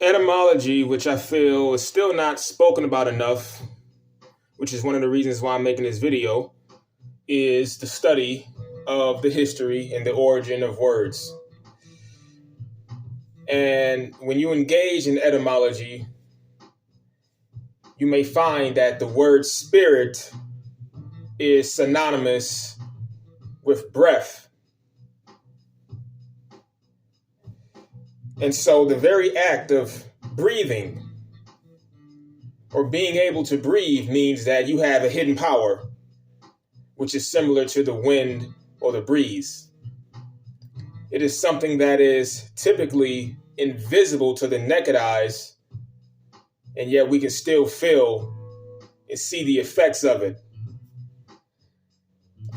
Etymology, which I feel is still not spoken about enough, which is one of the reasons why I'm making this video, is the study of the history and the origin of words. And when you engage in etymology, you may find that the word spirit is synonymous with breath. And so the very act of breathing or being able to breathe means that you have a hidden power, which is similar to the wind or the breeze. It is something that is typically invisible to the naked eyes, and yet we can still feel and see the effects of it.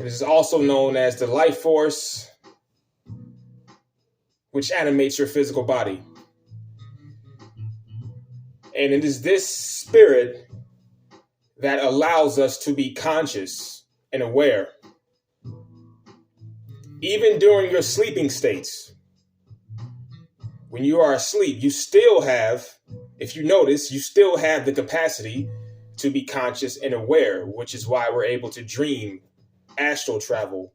It is also known as the life force, which animates your physical body. And it is this spirit that allows us to be conscious and aware. Even during your sleeping states, when you are asleep, you still have, if you notice, you still have the capacity to be conscious and aware, which is why we're able to dream, astral travel,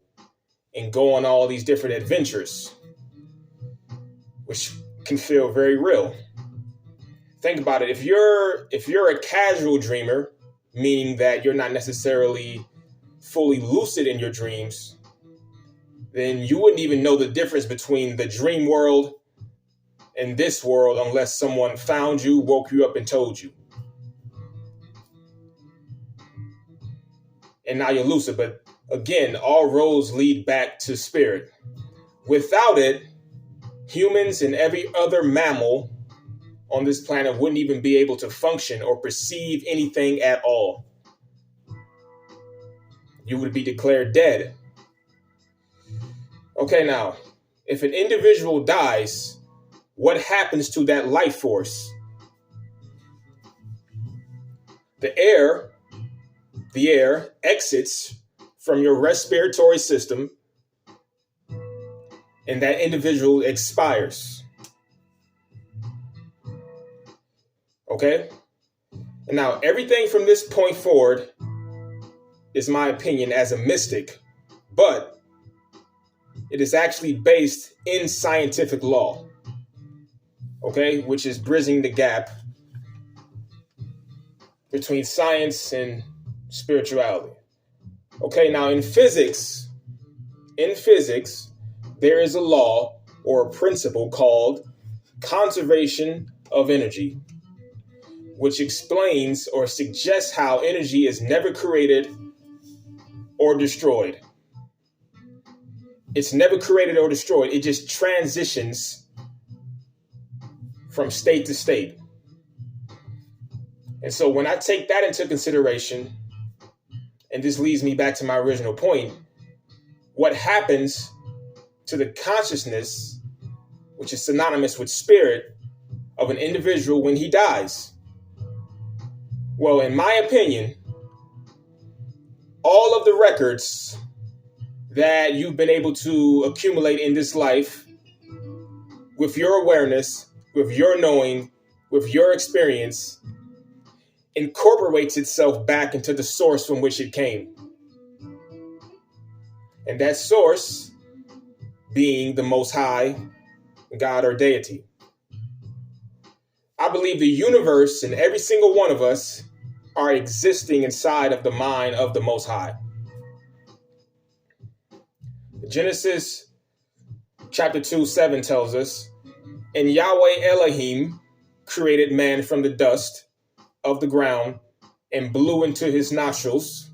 and go on all these different adventures, which can feel very real. Think about it. If you're a casual dreamer, meaning that you're not necessarily fully lucid in your dreams, then you wouldn't even know the difference between the dream world and this world unless someone found you, woke you up, and told you. And now you're lucid. But again, all roads lead back to spirit. Without it, humans and every other mammal on this planet wouldn't even be able to function or perceive anything at all. You would be declared dead. Okay, now, if an individual dies, what happens to that life force? The air exits from your respiratory system, and that individual expires. Okay? And now everything from this point forward is my opinion as a mystic, but it is actually based in scientific law. Okay? Which is bridging the gap between science and spirituality. Okay, now in physics, there is a law or a principle called conservation of energy, which explains or suggests how energy is never created or destroyed. It's never created or destroyed. It just transitions from state to state. And so when I take that into consideration, and this leads me back to my original point, what happens to the consciousness, which is synonymous with spirit, of an individual when he dies? Well, in my opinion, all of the records that you've been able to accumulate in this life, with your awareness, with your knowing, with your experience, incorporates itself back into the source from which it came. And that source being the Most High, God or deity. I believe the universe and every single one of us are existing inside of the mind of the Most High. Genesis chapter 2:7 tells us, and Yahweh Elohim created man from the dust of the ground and blew into his nostrils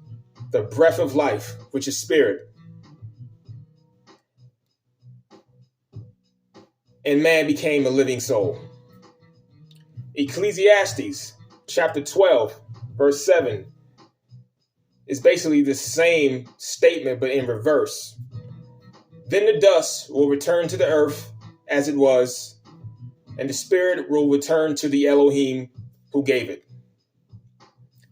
the breath of life, which is spirit. And man became a living soul. Ecclesiastes chapter 12, verse 7 is basically the same statement, but in reverse. Then the dust will return to the earth as it was, and the spirit will return to the Elohim who gave it.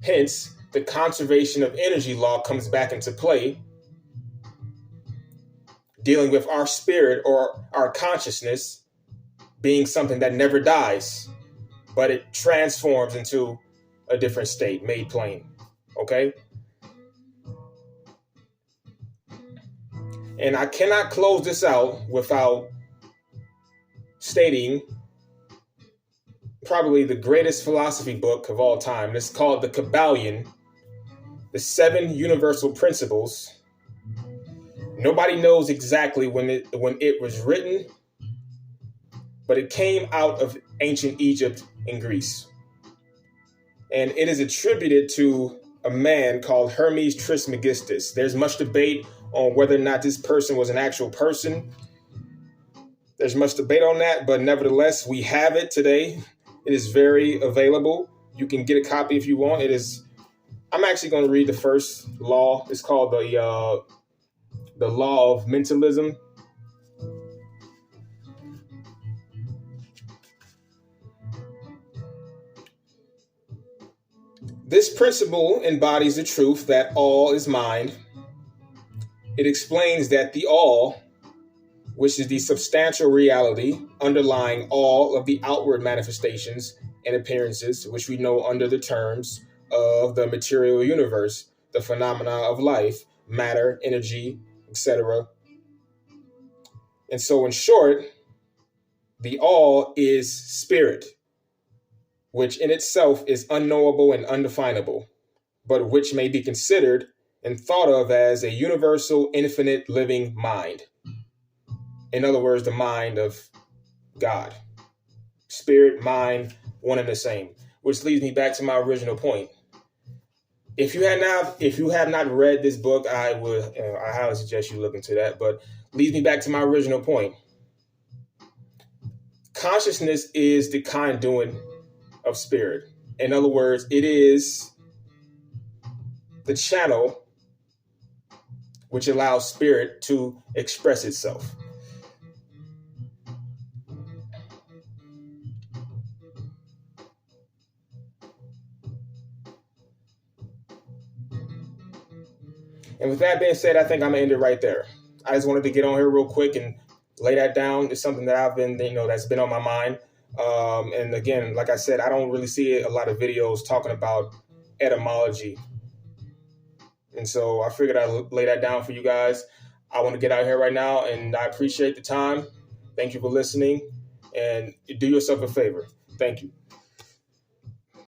Hence, the conservation of energy law comes back into play, dealing with our spirit or our consciousness being something that never dies. but it transforms into a different state, made plain. Okay? And I cannot close this out without stating probably the greatest philosophy book of all time. It's called The Kabbalion, The Seven Universal Principles. Nobody knows exactly when it was written, but it came out of ancient Egypt and Greece. And it is attributed to a man called Hermes Trismegistus. There's much debate on whether or not this person was an actual person. There's much debate on that, but nevertheless, we have it today. It is very available. You can get a copy if you want. I'm actually going to read the first law. It's called the law of mentalism. This principle embodies the truth that all is mind. It explains that the all, which is the substantial reality underlying all of the outward manifestations and appearances, which we know under the terms of the material universe, the phenomena of life, matter, energy, etc. And so, in short, the all is spirit, which in itself is unknowable and undefinable, but which may be considered and thought of as a universal, infinite, living mind. In other words, the mind of God. Spirit, mind, one and the same. Which leads me back to my original point. If you have not read this book, I highly suggest you look into that. But leads me back to my original point. Consciousness is the conduit of spirit. In other words, it is the channel which allows spirit to express itself. And with that being said, I think I'm gonna end it right there. I just wanted to get on here real quick and lay that down. It's something that I've been, that's been on my mind. And again, like I said, I don't really see a lot of videos talking about etymology. And so I figured I'd lay that down for you guys. I want to get out here right now, and I appreciate the time. Thank you for listening, and do yourself a favor. Thank you.